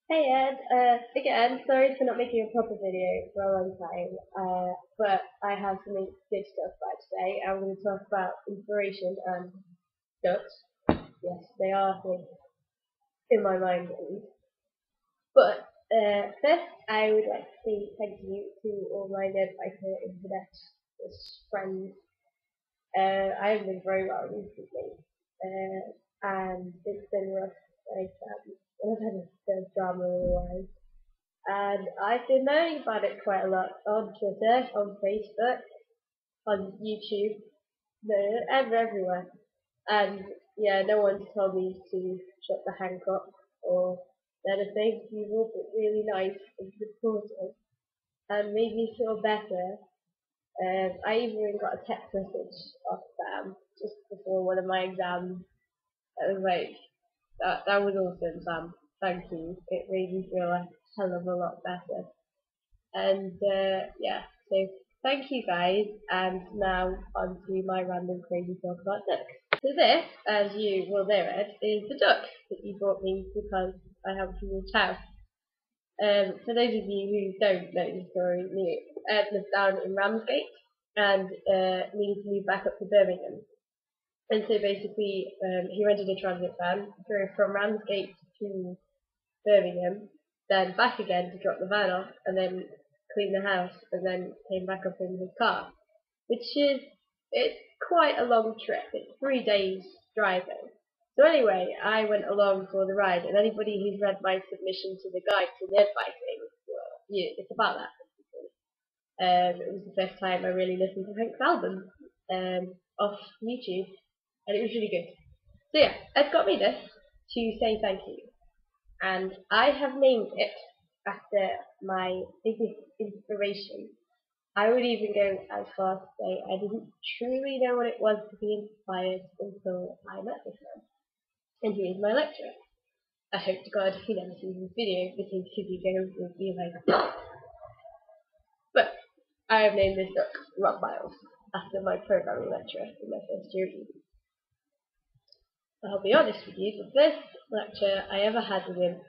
Hey Ed, again, sorry for not making a proper video for a long time, but I have something good to talk about today. I'm going to talk about inspiration and ducks. Yes, they are things in my mind at least. But first, I would like to say thank you to all my Nerdfighter internet friends. I haven't been very well recently, and it's been rough. Like, I've had a bit of drama otherwise. And I've been learning about it quite a lot on Twitter, on Facebook, on YouTube, everywhere. And yeah, no one's told me to shut the hank up or anything. You've all been really nice and supportive and made me feel better. I even got a text message off Sam just before one of my exams. I was like, that was awesome, Sam. Thank you. It made me feel a hell of a lot better. And yeah, so thank you guys, and now on to my random crazy talk about ducks. So this, as you will know it, is the duck that you brought me because I have a huge house. For those of you who don't know the story, Ed lives down in Ramsgate and needed to move back up to Birmingham. And so basically, he rented a transit van, drove from Ramsgate to Birmingham, then back again to drop the van off, and then clean the house, and then came back up in his car, which is it's quite a long trip. It's 3 days driving. So anyway, I went along for the ride, and anybody who's read my submission to the guide to nerd fighting, well, yeah, it's about that. It was the first time I really listened to Hank's album off YouTube, and it was really good. So yeah, Ed got me this to say thank you, and I have named it after my biggest inspiration. I would even go as far as to say I didn't truly know what it was to be inspired until I met this man. And he is my lecturer. I hope to God he never sees this video because his ego will be like. But I have named this duck Rob Miles after my programming lecturer in my first year of uni. I'll be honest with you, the first lecture I ever had with him,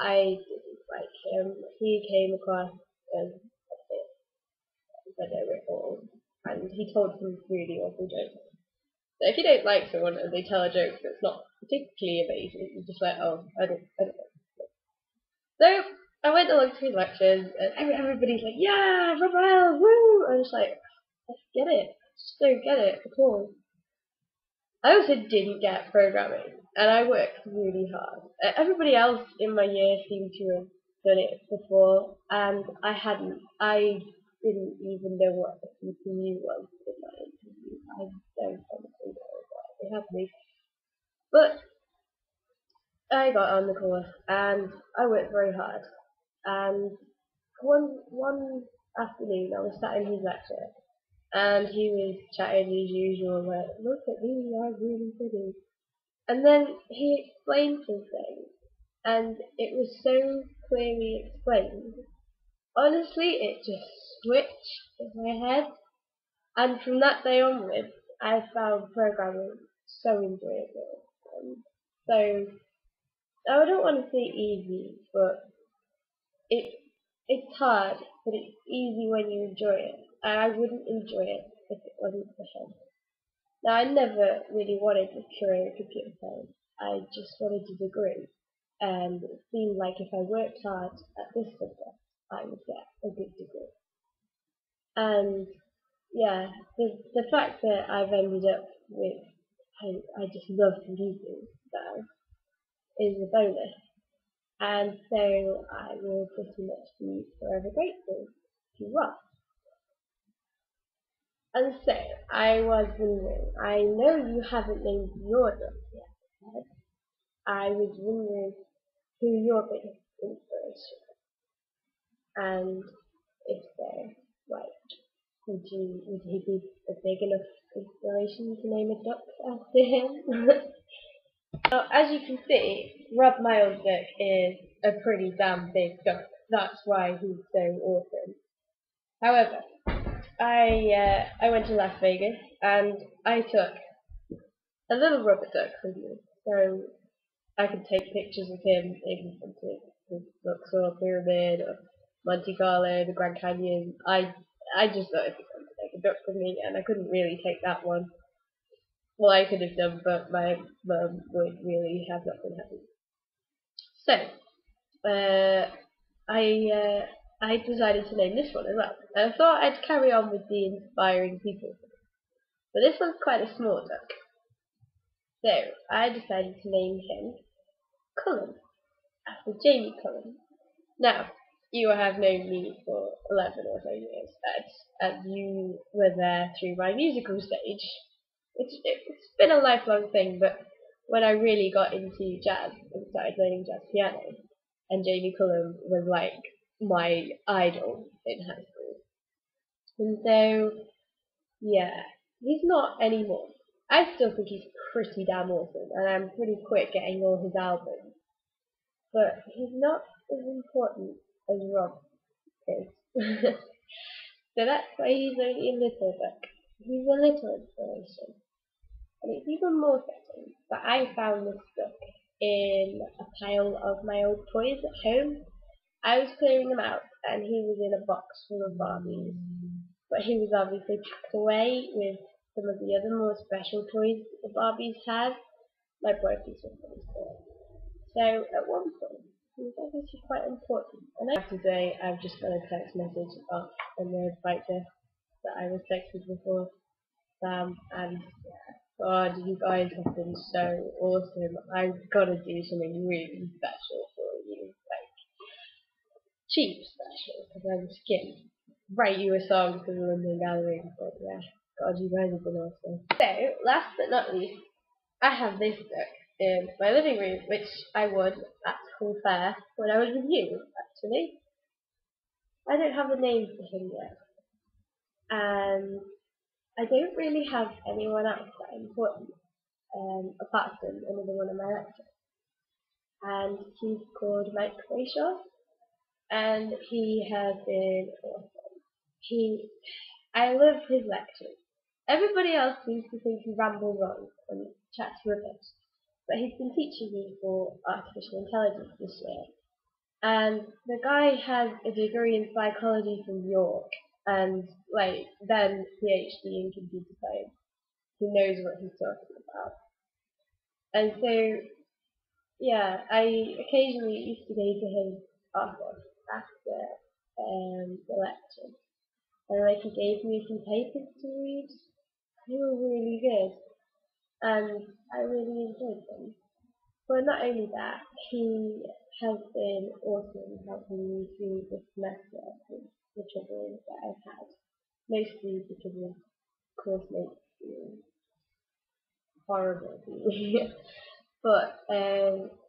I didn't like him. He came across as a bit know-it-all, and he told some really awful jokes. So if you don't like someone and they tell a joke that's not particularly amazing, you're just like, oh, I don't know. So I went along to his lectures, and everybody's like, yeah, Raphael, woo! I was like, I get it, just don't get it at all. I also didn't get programming, and I worked really hard. Everybody else in my year seemed to have done it before, and I hadn't. I didn't even know what a CPU was in my interview. I don't honestly know what they had me. But I got on the course, and I worked very hard. And one afternoon, I was sat in his lecture, and he was chatting as usual, like, look at me, I'm really pretty. And then he explained something, and it was so clearly explained. Honestly, it just switched in my head, and from that day onwards, I found programming so enjoyable. And so, I don't want to say easy, but it it's hard, but it's easy when you enjoy it. And I wouldn't enjoy it if it wasn't for him. Now, I never really wanted a career in computer science. I just wanted a degree, and it seemed like if I worked hard at this subject, I would get a good degree. And yeah, the fact that I've ended up with, I just love computing now, is a bonus. And so I will pretty much be forever grateful to Ross. And so I was wondering, I know you haven't named your dog yet. I was wondering who your biggest inspiration is, and if so, like, would he be a big enough inspiration to name a duck after him? Now, as you can see, Rob Miles' duck is a pretty damn big duck. That's why he's so awesome. However, I went to Las Vegas and I took a little rubber duck with me, so I could take pictures of him in front of his Luxor Pyramid or Monte Carlo, the Grand Canyon. I just thought it'd be fun to take a duck with me, and I couldn't really take that one. Well, I could have done, but my mum would really have not been happy. So, I decided to name this one as well. And I thought I'd carry on with the inspiring people, but this one's quite a small duck. So I decided to name him Cullen, after Jamie Cullen. Now, you have known me for 11 or so years, and you were there through my musical stage. It's been a lifelong thing, but when I really got into jazz and started learning jazz piano, and Jamie Cullum was like my idol in high school. And so, yeah, he's not anymore. I still think he's pretty damn awesome, and I'm pretty quick getting all his albums. But he's not as important as Rob is. So that's why he's only a little book. He's a little inspiration. And it's even more fitting that I found this book in a pile of my old toys at home. I was clearing them out, and he was in a box full of Barbies. But he was obviously packed away with some of the other more special toys that the Barbies had, like Brokey's with. So at one point, he was obviously quite important. And I have to say, I've just got a text message off on the bike desk that I was texted before. And God, you guys have been so awesome. I've got to do something really special for you, like cheap special, because I'm just kidding. Write you a song for the London Gathering, but yeah, God, you guys have been awesome. So, last but not least, I have this book in my living room, which I won at school fair when I was with you, actually. I don't have a name for him yet, and I don't really have anyone else that important, apart from another one of my lecturers. And he's called Mike Brayshaw, and he has been awesome. I love his lectures. Everybody else seems to think he rambles on and chats rubbish, but he's been teaching me for artificial intelligence this year. And the guy has a degree in psychology from York, and then PhD in computer science. He knows what he's talking about. And so, yeah, I occasionally used to go to his office after the lecture, and he gave me some papers to read. They were really good, and I really enjoyed them. But not only that, he has been awesome helping me through this semester with the troubles that I've had, mostly because of course mates being horrible to me. But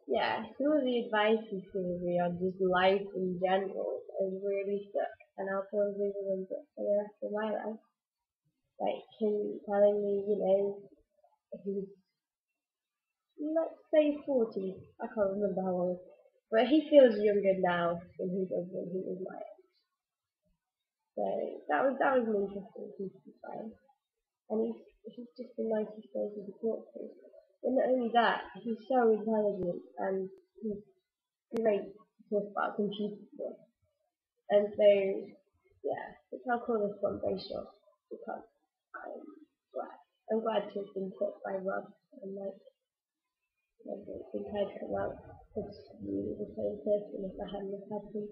yeah, some of the advice he's given me on just life in general has really stuck, and I'll probably remember it for the rest of my life. Like him telling me, he's, let's say 40. I can't remember how old, but he feels younger now than he did when he was my age. So that was an interesting piece of advice, and he's just the nicest person to talk to. And not only that, he's so intelligent and he's great to talk about computer stuff. And so, yeah, it's how I call this one very short because I'm glad. I'm glad to have been taught by Rob, and I don't think I'd come out as really the same person if I hadn't had him.